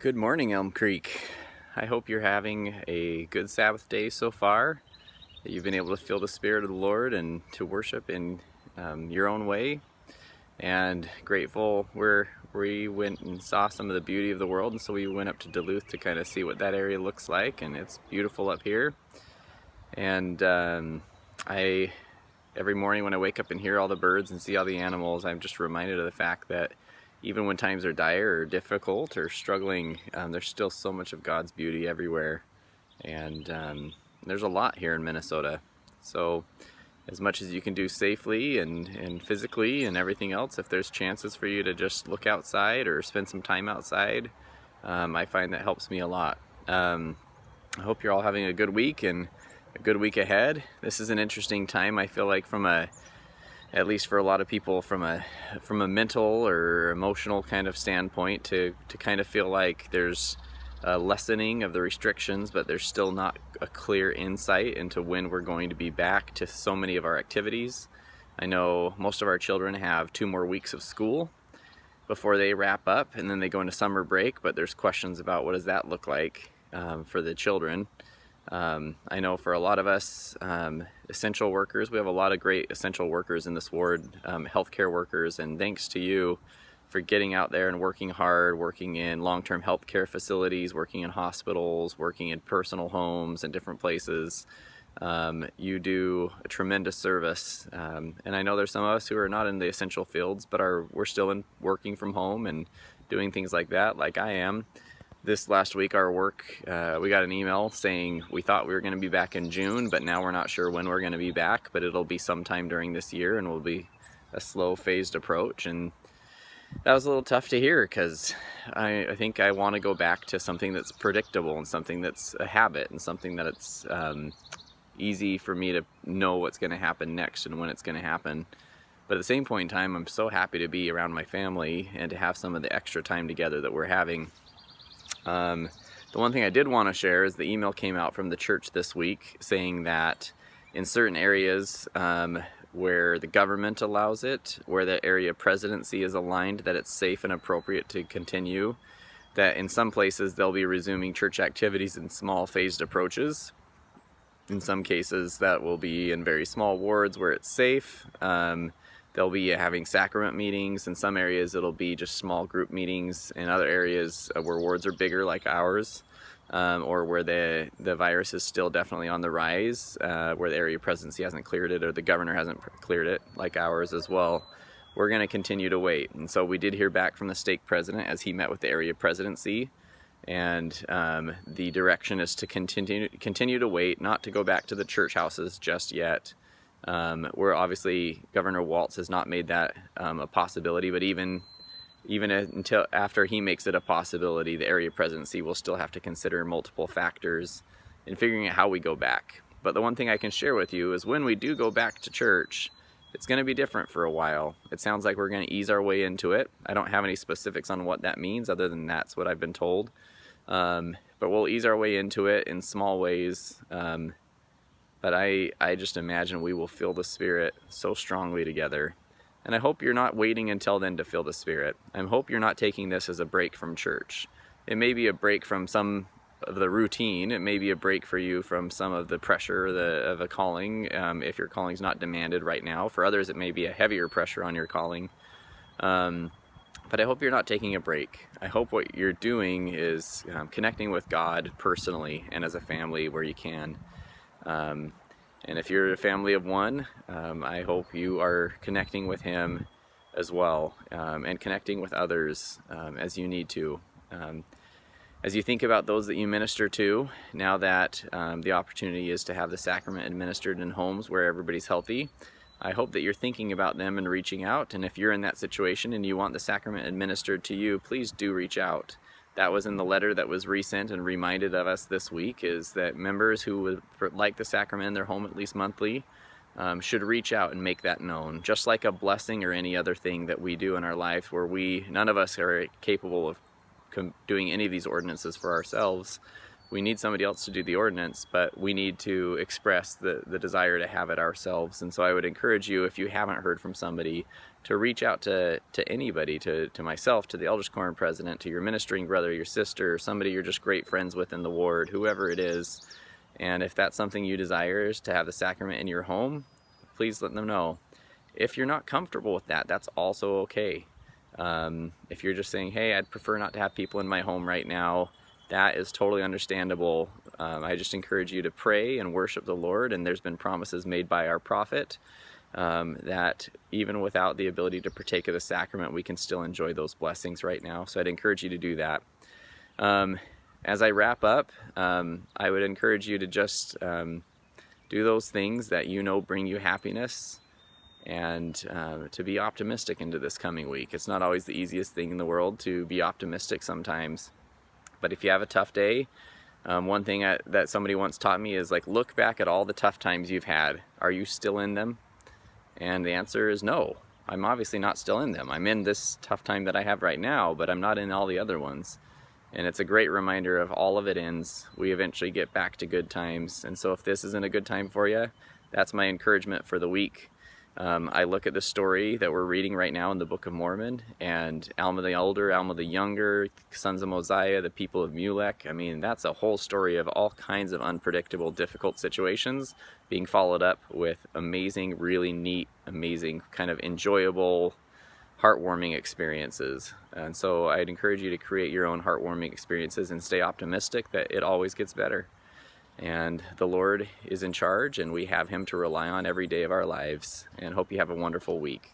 Good morning, Elm Creek. I hope you're having a good Sabbath day so far, that you've been able to feel the Spirit of the Lord and to worship in your own way. And grateful we went and saw some of the beauty of the world, and so we went up to Duluth to kind of see what that area looks like, and it's beautiful up here. And every morning when I wake up and hear all the birds and see all the animals, I'm just reminded of the fact that even when times are dire or difficult or struggling, there's still so much of God's beauty everywhere. And there's a lot here in Minnesota. So as much as you can do safely and physically and everything else, if there's chances for you to just look outside or spend some time outside, I find that helps me a lot. I hope you're all having a good week and a good week ahead. This is an interesting time, I feel like, at least for a lot of people, from a mental or emotional kind of standpoint, to kind of feel like there's a lessening of the restrictions, but there's still not a clear insight into when we're going to be back to so many of our activities. I know most of our children have 2 more weeks of school before they wrap up, and then they go into summer break, but there's questions about what does that look like for the children. I know for a lot of us essential workers, we have a lot of great essential workers in this ward, healthcare workers, and thanks to you for getting out there and working hard, working in long-term healthcare facilities, working in hospitals, working in personal homes and different places. You do a tremendous service, and I know there's some of us who are not in the essential fields, but we're still working from home and doing things like that, like I am. This last week, our work, we got an email saying we thought we were going to be back in June, but now we're not sure when we're going to be back, but it'll be sometime during this year and will be a slow phased approach. And that was a little tough to hear, because I think I want to go back to something that's predictable and something that's a habit and something that it's easy for me to know what's going to happen next and when it's going to happen. But at the same point in time, I'm so happy to be around my family and to have some of the extra time together that we're having. The one thing I did want to share is the email came out from the church this week saying that in certain areas where the government allows it, where the area presidency is aligned, that it's safe and appropriate to continue, that in some places they'll be resuming church activities in small phased approaches. In some cases that will be in very small wards where it's safe. They'll be having sacrament meetings. In some areas it'll be just small group meetings. In other areas where wards are bigger, like ours, or where the virus is still definitely on the rise, where the area presidency hasn't cleared it or the governor hasn't cleared it, like ours as well, we're going to continue to wait. And so we did hear back from the stake president as he met with the area presidency, and the direction is to continue to wait, not to go back to the church houses just yet. We're obviously, Governor Walz has not made that a possibility, but even until after he makes it a possibility, the area presidency will still have to consider multiple factors in figuring out how we go back. But the one thing I can share with you is when we do go back to church, it's going to be different for a while. It sounds like we're going to ease our way into it. I don't have any specifics on what that means other than that's what I've been told. But we'll ease our way into it in small ways. But I just imagine we will feel the Spirit so strongly together. And I hope you're not waiting until then to feel the Spirit. I hope you're not taking this as a break from church. It may be a break from some of the routine. It may be a break for you from some of the pressure of a calling, if your calling's not demanded right now. For others, it may be a heavier pressure on your calling. But I hope you're not taking a break. I hope what you're doing is connecting with God personally and as a family where you can. And if you're a family of one, I hope you are connecting with Him as well, and connecting with others as you need to. As you think about those that you minister to, now that the opportunity is to have the sacrament administered in homes where everybody's healthy, I hope that you're thinking about them and reaching out. And if you're in that situation and you want the sacrament administered to you, please do reach out. That was in the letter that was resent and reminded of us this week, is that members who would like the sacrament in their home at least monthly should reach out and make that known. Just like a blessing or any other thing that we do in our life, where none of us are capable of doing any of these ordinances for ourselves. We need somebody else to do the ordinance, but we need to express the desire to have it ourselves. And so I would encourage you, if you haven't heard from somebody, to reach out to anybody, to myself, to the Elders Quorum president, to your ministering brother, your sister, somebody you're just great friends with in the ward, whoever it is. And if that's something you desire, is to have the sacrament in your home, please let them know. If you're not comfortable with that, that's also okay. If you're just saying, hey, I'd prefer not to have people in my home right now, that is totally understandable. I just encourage you to pray and worship the Lord, and there's been promises made by our prophet that even without the ability to partake of the sacrament, we can still enjoy those blessings right now. So I'd encourage you to do that. As I wrap up, I would encourage you to just do those things that you know bring you happiness, and to be optimistic into this coming week. It's not always the easiest thing in the world to be optimistic sometimes, but if you have a tough day, one thing that somebody once taught me is, like, look back at all the tough times you've had. Are you still in them? And the answer is no. I'm obviously not still in them. I'm in this tough time that I have right now, but I'm not in all the other ones. And it's a great reminder of all of it ends. We eventually get back to good times. And so if this isn't a good time for you, that's my encouragement for the week. I look at the story that we're reading right now in the Book of Mormon, and Alma the Elder, Alma the Younger, sons of Mosiah, the people of Mulek. I mean, that's a whole story of all kinds of unpredictable, difficult situations being followed up with amazing, really neat, amazing, kind of enjoyable, heartwarming experiences. And so I'd encourage you to create your own heartwarming experiences and stay optimistic that it always gets better. And the Lord is in charge, and we have Him to rely on every day of our lives. And hope you have a wonderful week.